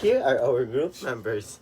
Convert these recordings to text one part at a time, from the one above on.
here are our group members.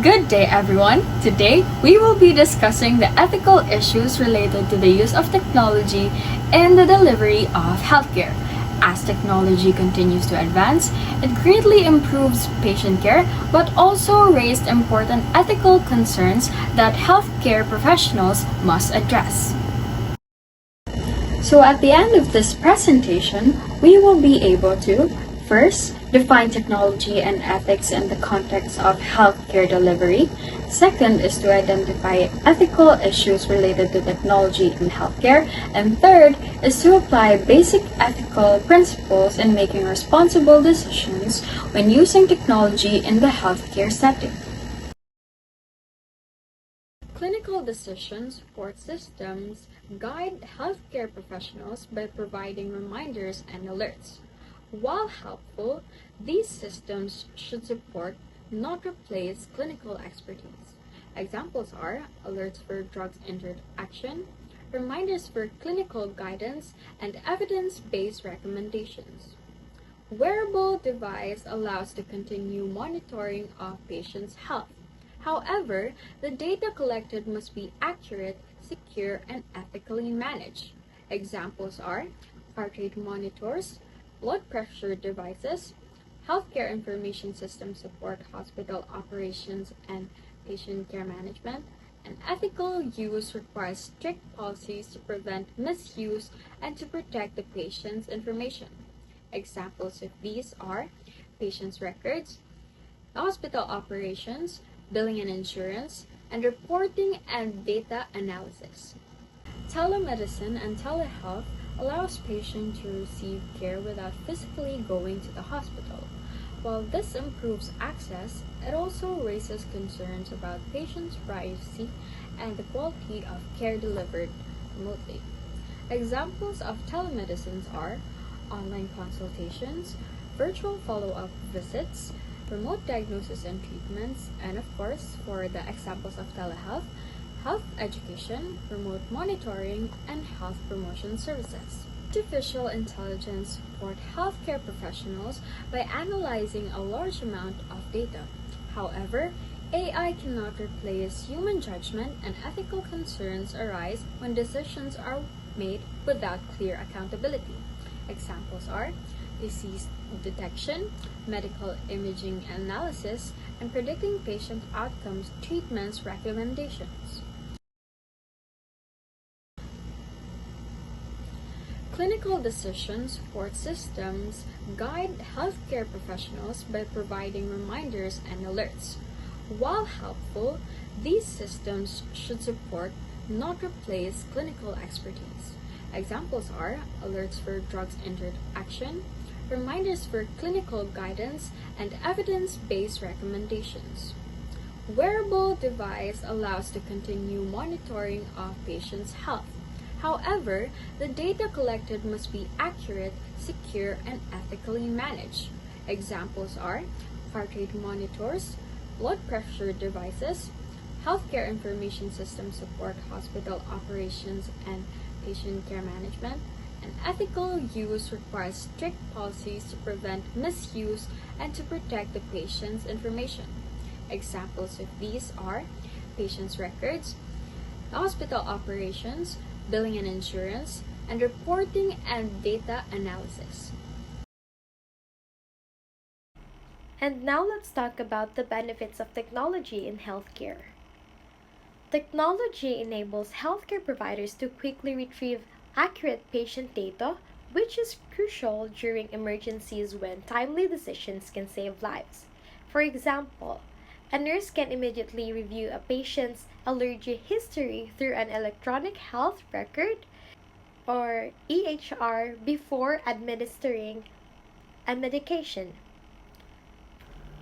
Good day, everyone. Today, we will be discussing the ethical issues related to the use of technology in the delivery of healthcare. As technology continues to advance, it greatly improves patient care, but also raised important ethical concerns that healthcare professionals must address. So at the end of this presentation, we will be able to first, define technology and ethics in the context of healthcare delivery. Second is to identify ethical issues related to technology in healthcare. And third is to apply basic ethical principles in making responsible decisions when using technology in the healthcare setting. Clinical decision support systems guide healthcare professionals by providing reminders and alerts. While helpful, these systems should support, not replace, clinical expertise. Examples are alerts for drugs entered action, reminders for clinical guidance, and evidence-based recommendations. Wearable device allows to continue monitoring of patients' health. However, the data collected must be accurate, secure, and ethically managed. Examples are heart rate monitors, blood pressure devices, healthcare information systems support hospital operations and patient care management, and ethical use requires strict policies to prevent misuse and to protect the patient's information. Examples of these are patient's records, hospital operations, billing and insurance, and reporting and data analysis. Telemedicine and telehealth allows patients to receive care without physically going to the hospital. While this improves access, it also raises concerns about patients' privacy and the quality of care delivered remotely. Examples of telemedicines are online consultations, virtual follow-up visits, remote diagnosis and treatments, and of course, for the examples of telehealth, health education, remote monitoring, and health promotion services. Artificial intelligence support healthcare professionals by analyzing a large amount of data. However, AI cannot replace human judgment, and ethical concerns arise when decisions are made without clear accountability. Examples are disease detection, medical imaging analysis, and predicting patient outcomes, treatments, recommendations. Clinical decision support systems guide healthcare professionals by providing reminders and alerts. While helpful, these systems should support, not replace, clinical expertise. Examples are alerts for drugs entered action, reminders for clinical guidance, and evidence-based recommendations. Wearable device allows to continue monitoring of patients' health. However, the data collected must be accurate, secure, and ethically managed. Examples are heart rate monitors, blood pressure devices, healthcare information systems support hospital operations and patient care management, and ethical use requires strict policies to prevent misuse and to protect the patient's information. Examples of these are patient's records, hospital operations, billing and insurance, and reporting and data analysis. And now let's talk about the benefits of technology in healthcare. Technology enables healthcare providers to quickly retrieve accurate patient data, which is crucial during emergencies when timely decisions can save lives. For example, a nurse can immediately review a patient's allergy history through an electronic health record or EHR before administering a medication.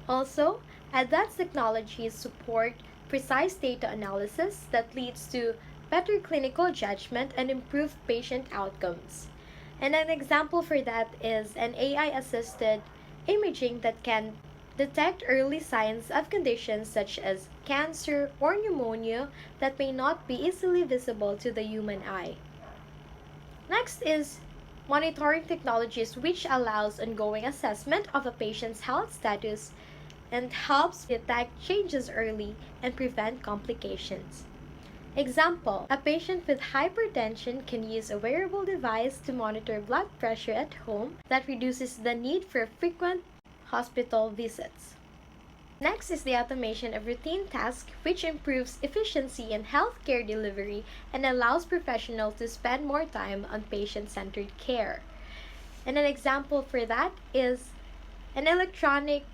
Also, advanced technologies support precise data analysis that leads to better clinical judgment and improved patient outcomes. And an example for that is an AI assisted imaging that can detect early signs of conditions such as cancer or pneumonia that may not be easily visible to the human eye. Next is monitoring technologies, which allows ongoing assessment of a patient's health status and helps detect changes early and prevent complications. Example, a patient with hypertension can use a wearable device to monitor blood pressure at home that reduces the need for frequent hospital visits. Next is the automation of routine tasks, which improves efficiency in healthcare delivery and allows professionals to spend more time on patient-centered care. And an example for that is an electronic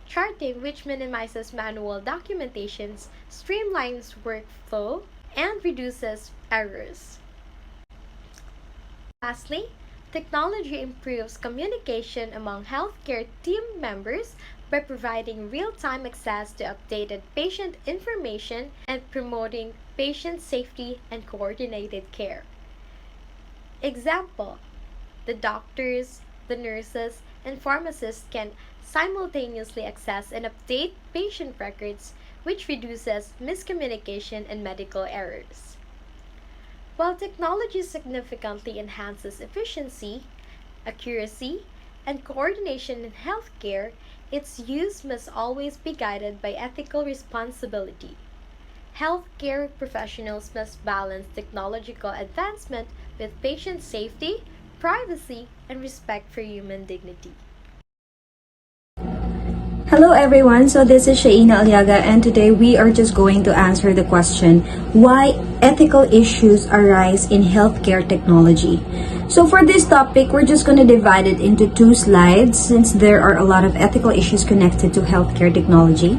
charting, which minimizes manual documentations, streamlines workflow, and reduces errors. Lastly, technology improves communication among healthcare team members by providing real-time access to updated patient information and promoting patient safety and coordinated care. Example, the doctors, the nurses, and pharmacists can simultaneously access and update patient records, which reduces miscommunication and medical errors. While technology significantly enhances efficiency, accuracy, and coordination in healthcare, its use must always be guided by ethical responsibility. Healthcare professionals must balance technological advancement with patient safety, privacy, and respect for human dignity. Hello everyone, so this is Shaina Aliaga and today we are just going to answer the question, why ethical issues arise in healthcare technology? So for this topic, we're just going to divide it into two slides since there are a lot of ethical issues connected to healthcare technology.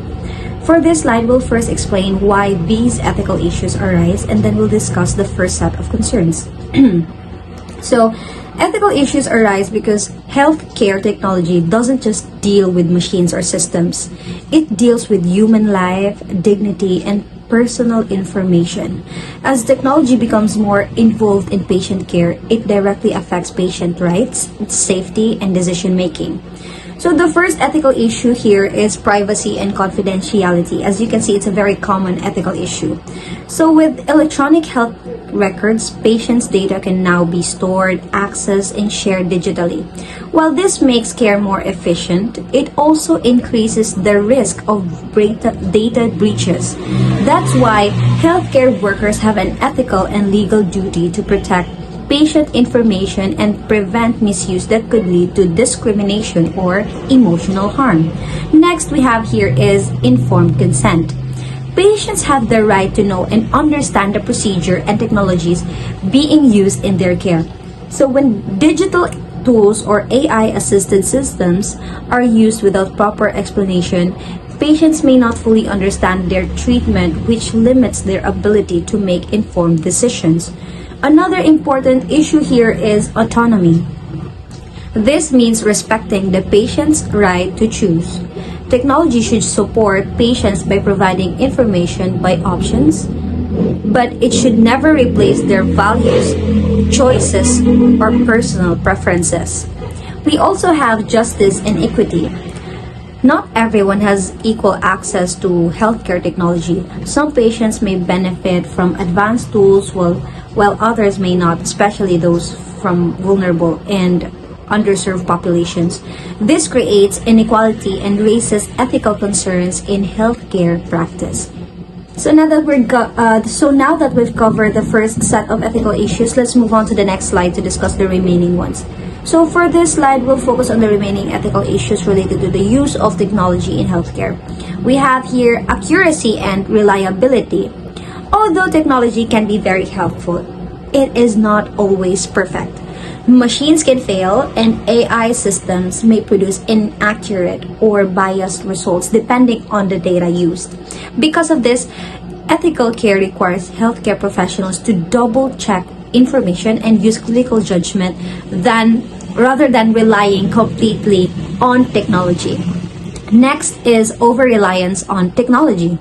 For this slide, we'll first explain why these ethical issues arise and then we'll discuss the first set of concerns. So, ethical issues arise because healthcare technology doesn't just deal with machines or systems. It deals with human life, dignity, and personal information. As technology becomes more involved in patient care, it directly affects patient rights, safety, and decision making. So the first ethical issue here is privacy and confidentiality. As you can see, it's a very common ethical issue. So with electronic health records, patients' data can now be stored, accessed, and shared digitally. While this makes care more efficient, it also increases the risk of data breaches. That's why healthcare workers have an ethical and legal duty to protect patient information and prevent misuse that could lead to discrimination or emotional harm. Next we have here is informed consent. Patients have the right to know and understand the procedure and technologies being used in their care. So when digital tools or AI-assisted systems are used without proper explanation, patients may not fully understand their treatment, which limits their ability to make informed decisions. Another important issue here is autonomy. This means respecting the patient's right to choose. Technology should support patients by providing information by options, but it should never replace their values, choices, or personal preferences. We also have justice and equity. Not everyone has equal access to healthcare technology. Some patients may benefit from advanced tools while others may not, especially those from vulnerable and underserved populations. This creates inequality and raises ethical concerns in healthcare practice. So now that we've covered the first set of ethical issues, let's move on to the next slide to discuss the remaining ones. So for this slide, we'll focus on the remaining ethical issues related to the use of technology in healthcare. We have here accuracy and reliability. Although technology can be very helpful, it is not always perfect. Machines can fail, and AI systems may produce inaccurate or biased results depending on the data used. Because of this, ethical care requires healthcare professionals to double check information and use clinical judgment rather than relying completely on technology. Next is over-reliance on technology.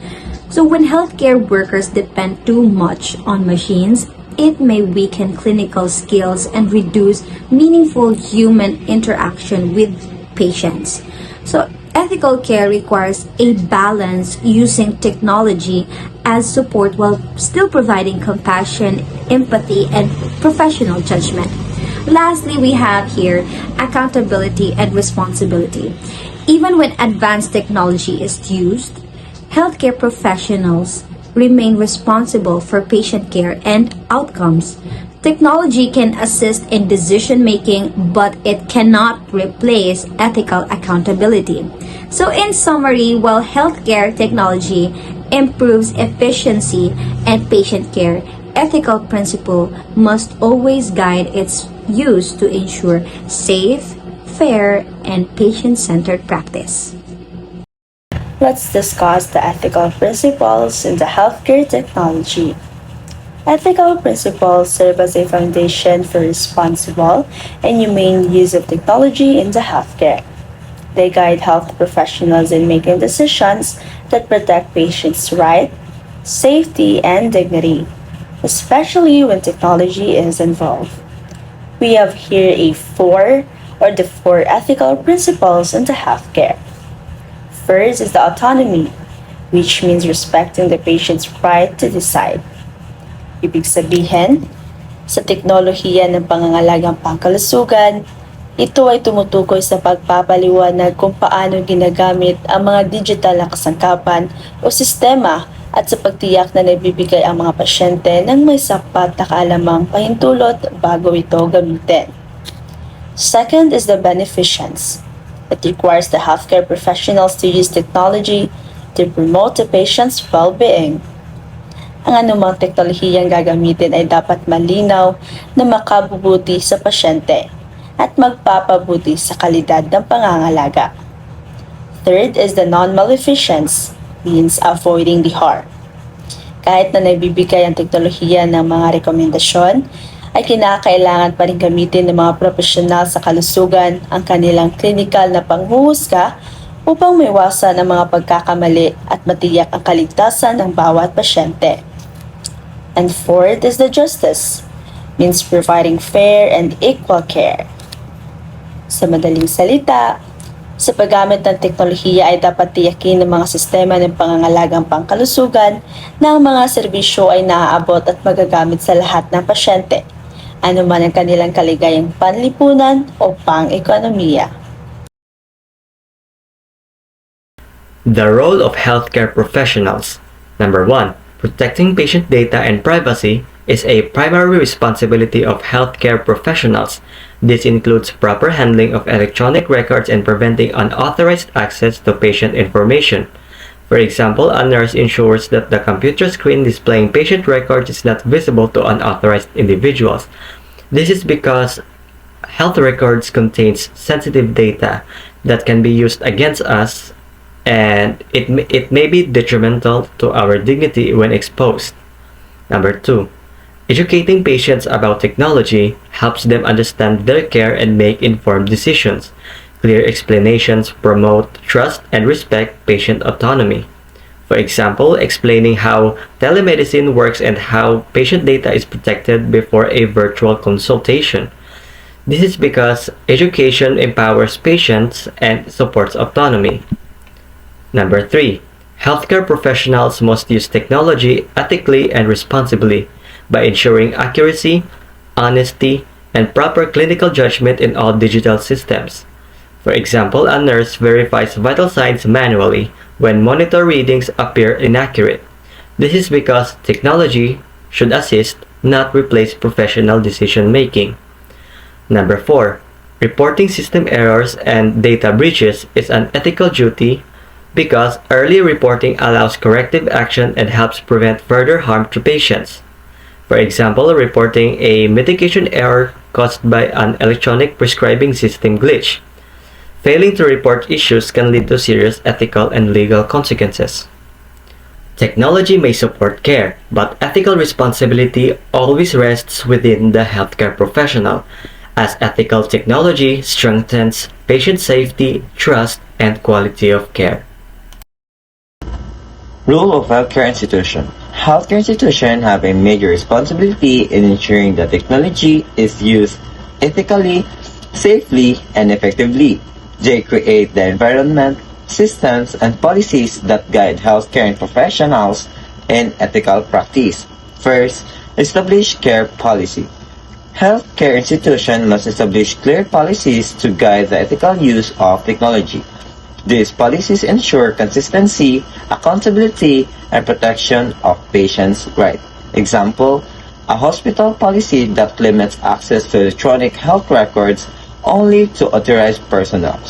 So when healthcare workers depend too much on machines, it may weaken clinical skills and reduce meaningful human interaction with patients. So ethical care requires a balance using technology as support while still providing compassion, empathy, and professional judgment. Lastly, we have here accountability and responsibility. Even when advanced technology is used, healthcare professionals remain responsible for patient care and outcomes. Technology can assist in decision making, but it cannot replace ethical accountability. So, in summary, while healthcare technology improves efficiency and patient care, ethical principle must always guide its use to ensure safe, fair, and patient-centered practice. Let's discuss the ethical principles in the healthcare technology. Ethical principles serve as a foundation for responsible and humane use of technology in the healthcare. They guide health professionals in making decisions that protect patients' rights, safety, and dignity, especially when technology is involved. We have here the four ethical principles in the healthcare. First is the autonomy, which means respecting the patient's right to decide. Ibig sabihin, sa teknolohiya ng pangangalagang pangkalusugan, ito ay tumutukoy sa pagpapaliwanag kung paano ginagamit ang mga digital na kasangkapan o sistema at sa pagtiyak na naibibigay ang mga pasyente ng may sapat na kaalamang pahintulot bago ito gamitin. Second is the beneficence. It requires the healthcare professionals to use technology to promote the patient's well-being. Ang anumang teknolohiyang gagamitin ay dapat malinaw na makabubuti sa pasyente at magpapabuti sa kalidad ng pangangalaga. Third is the non-maleficence, means avoiding the harm. Kahit na naibibigay ang teknolohiya ng mga rekomendasyon, ay kinakailangan pa rin gamitin ng mga profesional sa kalusugan ang kanilang klinikal na panghuhusga upang maiwasan ang mga pagkakamali at matiyak ang kaligtasan ng bawat pasyente. And fourth is the justice, means providing fair and equal care. Sa madaling salita, sa paggamit ng teknolohiya ay dapat tiyakin ng mga sistema ng pangangalagang pangkalusugan na ang mga serbisyo ay naaabot at magagamit sa lahat ng pasyente, anuman ang kanilang kaligayang panlipunan o pang-ekonomiya. The role of healthcare professionals. Number 1. Protecting patient data and privacy is a primary responsibility of healthcare professionals. This includes proper handling of electronic records and preventing unauthorized access to patient information. For example, a nurse ensures that the computer screen displaying patient records is not visible to unauthorized individuals. This is because health records contains sensitive data that can be used against us, and it may be detrimental to our dignity when exposed. Number 2. Educating patients about technology helps them understand their care and make informed decisions. Clear explanations promote trust and respect patient autonomy. For example, explaining how telemedicine works and how patient data is protected before a virtual consultation. This is because education empowers patients and supports autonomy. Number 3. Healthcare professionals must use technology ethically and responsibly by ensuring accuracy, honesty, and proper clinical judgment in all digital systems. For example, a nurse verifies vital signs manually when monitor readings appear inaccurate. This is because technology should assist, not replace professional decision-making. Number 4. Reporting system errors and data breaches is an ethical duty because early reporting allows corrective action and helps prevent further harm to patients. For example, reporting a medication error caused by an electronic prescribing system glitch. Failing to report issues can lead to serious ethical and legal consequences. Technology may support care, but ethical responsibility always rests within the healthcare professional, as ethical technology strengthens patient safety, trust, and quality of care. Role of healthcare institution. Healthcare institutions have a major responsibility in ensuring that technology is used ethically, safely, and effectively. They create the environment, systems, and policies that guide healthcare professionals in ethical practice. First, establish care policy. Healthcare institutions must establish clear policies to guide the ethical use of technology. These policies ensure consistency, accountability, and protection of patients' rights. Example, a hospital policy that limits access to electronic health records only to authorized personnel.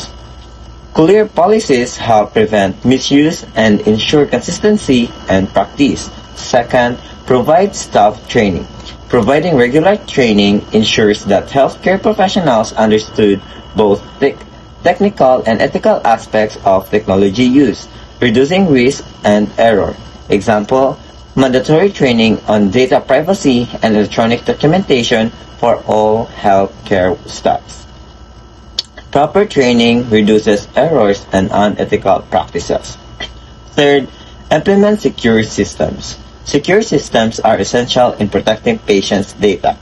Clear policies help prevent misuse and ensure consistency in practice. Second, provide staff training. Providing regular training ensures that healthcare professionals understood both technical and ethical aspects of technology use, reducing risk and error. Example, mandatory training on data privacy and electronic documentation for all healthcare staffs. Proper training reduces errors and unethical practices. Third, implement secure systems. Secure systems are essential in protecting patients' data.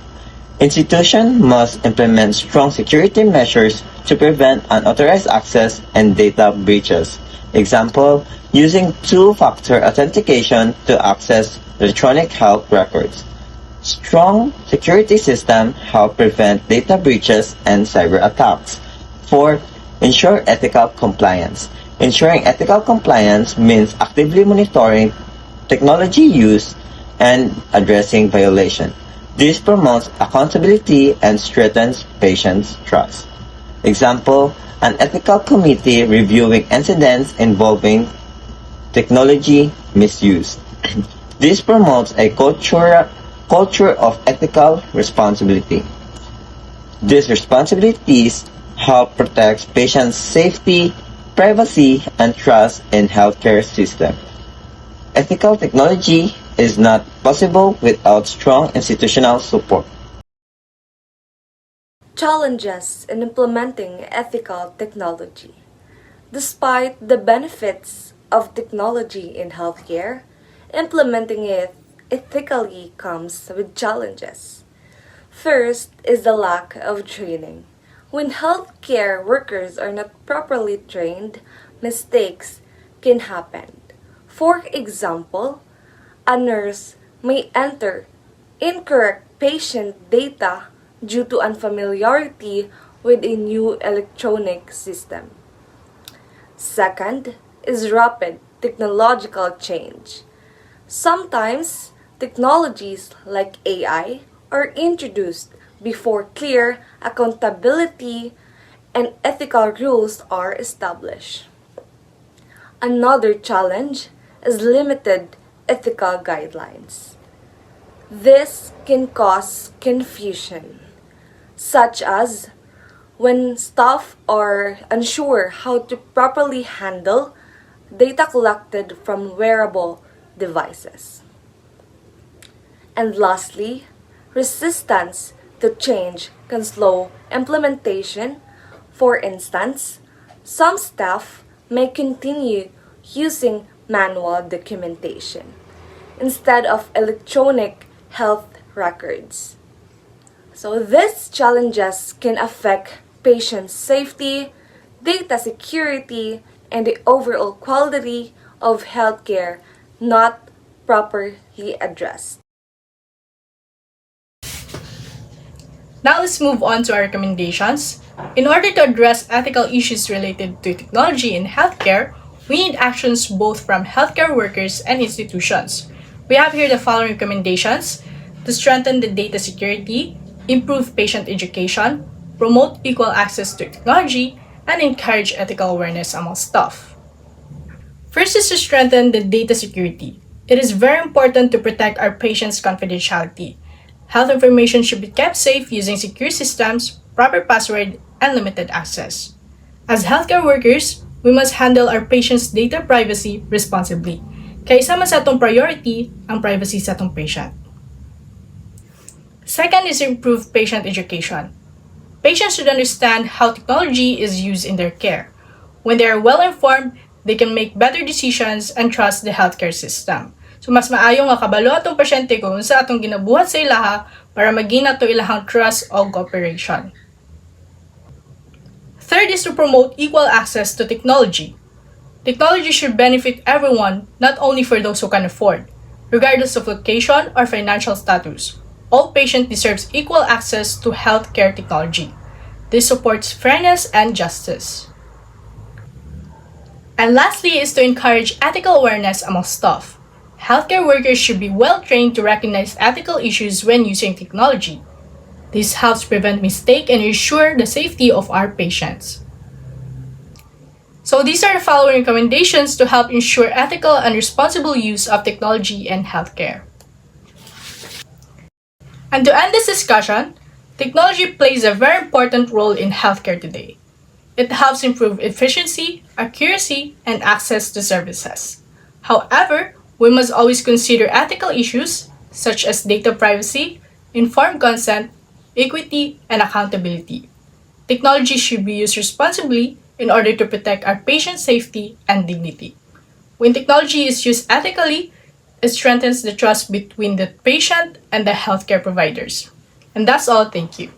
Institutions must implement strong security measures to prevent unauthorized access and data breaches. Example, using two-factor authentication to access electronic health records. Strong security systems help prevent data breaches and cyber attacks. Fourth, ensure ethical compliance. Ensuring ethical compliance means actively monitoring technology use and addressing violation. This promotes accountability and strengthens patients' trust. Example, an ethical committee reviewing incidents involving technology misuse. This promotes a culture of ethical responsibility. These responsibilities help protect patients' safety, privacy, and trust in healthcare system. Ethical technology is not possible without strong institutional support. Challenges in implementing ethical technology. Despite the benefits of technology in healthcare, implementing it ethically comes with challenges. First is the lack of training. When healthcare workers are not properly trained, mistakes can happen. For example, a nurse may enter incorrect patient data due to unfamiliarity with a new electronic system. Second is rapid technological change. Sometimes technologies like AI are introduced before clear accountability and ethical rules are established. Another challenge is limited ethical guidelines. This can cause confusion, such as when staff are unsure how to properly handle data collected from wearable devices. And lastly, resistance to change can slow implementation. For instance, some staff may continue using manual documentation instead of electronic health records. So these challenges can affect patient safety, data security, and the overall quality of healthcare not properly addressed. Now let's move on to our recommendations. In order to address ethical issues related to technology in healthcare, we need actions both from healthcare workers and institutions. We have here the following recommendations: to strengthen the data security, improve patient education, promote equal access to technology, and encourage ethical awareness among staff. First is to strengthen the data security. It is very important to protect our patients' confidentiality. Health information should be kept safe using secure systems, proper password, and limited access. As healthcare workers, we must handle our patients' data privacy responsibly. Kaya isa man sa atong priority ang privacy sa atong patient. Second is improve patient education. Patients should understand how technology is used in their care. When they are well informed, they can make better decisions and trust the healthcare system. So mas maayo nga kabalo atong pasyente kung sa atong ginabuhat sa ilaha para magina to ilahang trust o cooperation. Third is to promote equal access to technology. Technology should benefit everyone, not only for those who can afford, regardless of location or financial status. All patients deserve equal access to healthcare technology. This supports fairness and justice. And lastly is to encourage ethical awareness among staff. Healthcare workers should be well trained to recognize ethical issues when using technology. This helps prevent mistakes and ensure the safety of our patients. So these are the following recommendations to help ensure ethical and responsible use of technology in healthcare. And to end this discussion, technology plays a very important role in healthcare today. It helps improve efficiency, accuracy, and access to services. However, we must always consider ethical issues such as data privacy, informed consent, equity, and accountability. Technology should be used responsibly in order to protect our patients' safety and dignity. When technology is used ethically, it strengthens the trust between the patient and the healthcare providers. And that's all. Thank you.